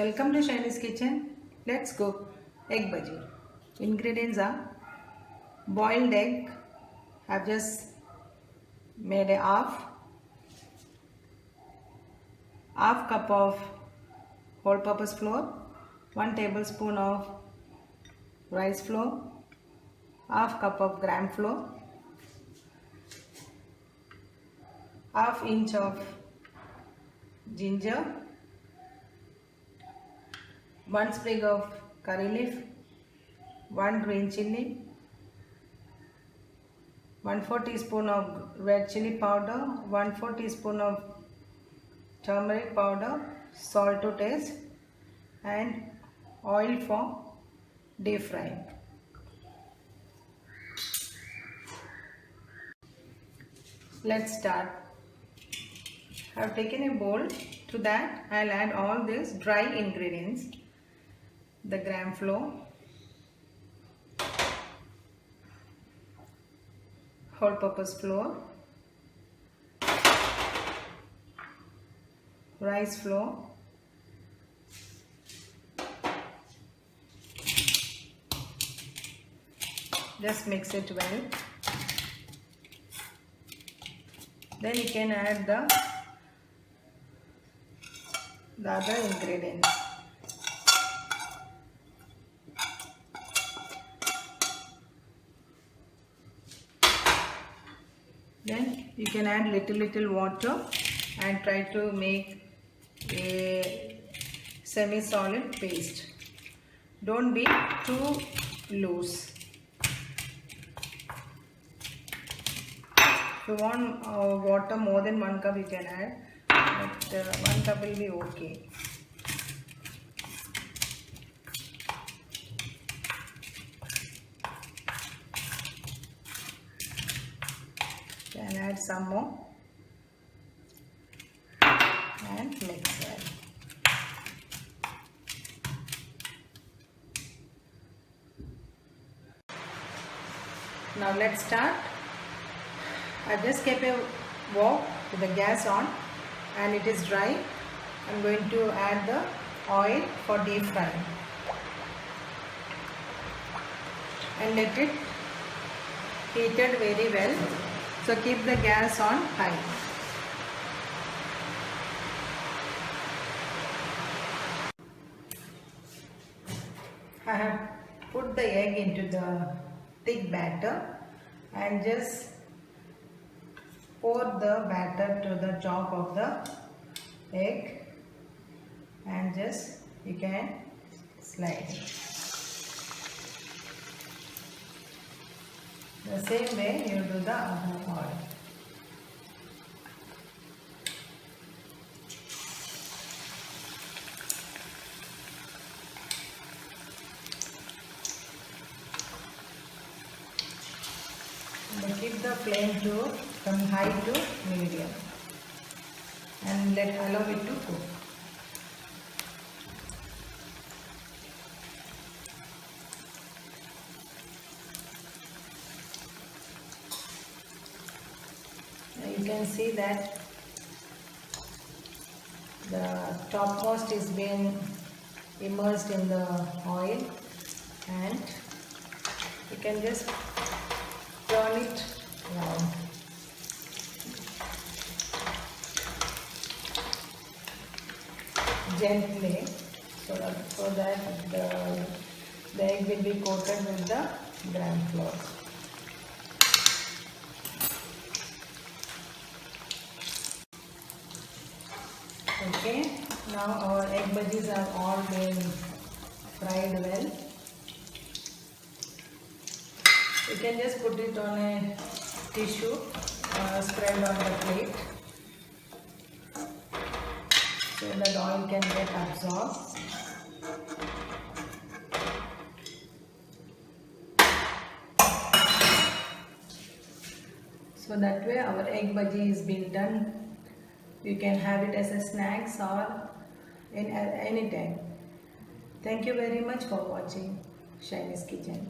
Welcome to Shiny's Kitchen. Let's cook egg bhaji. Ingredients are boiled egg. I've just made a half cup of whole purpose flour, 1 tablespoon of rice flour, half cup of gram flour, half inch of ginger, 1 sprig of curry leaf, 1 green chilli, 1/4 teaspoon of red chilli powder, 1/4 teaspoon of turmeric powder, salt to taste, and oil for deep frying. Let's start. I have taken a bowl. To that I'll add all these dry ingredients: the gram flour, whole purpose flour, rice flour, just mix it well. Then you can add the other ingredients. Then you can add little water and try to make a semi-solid paste. Don't be too loose. If you want water more than 1 cup, you can add, but 1 cup will be okay. Can add some more and mix well. Now let's start. I just kept a wok with the gas on and it is dry. I'm going to add the oil for deep frying and let it heated very well. So keep the gas on high. I have put the egg into the thick batter and just pour the batter to the top of the egg and just you can slide it. The same way you do the other oil. And keep the flame from high to medium and allow it to cook. You can see that the topmost is being immersed in the oil, and you can just turn it around. Gently, so that the egg will be coated with the gram flour. Okay, now our egg bhajis are all been fried well. You can just put it on a tissue, spread on the plate, so that oil can get absorbed. So that way our egg bhaji is being done. You can have it as a snacks or in any time. Thank you very much for watching Shiny's Kitchen.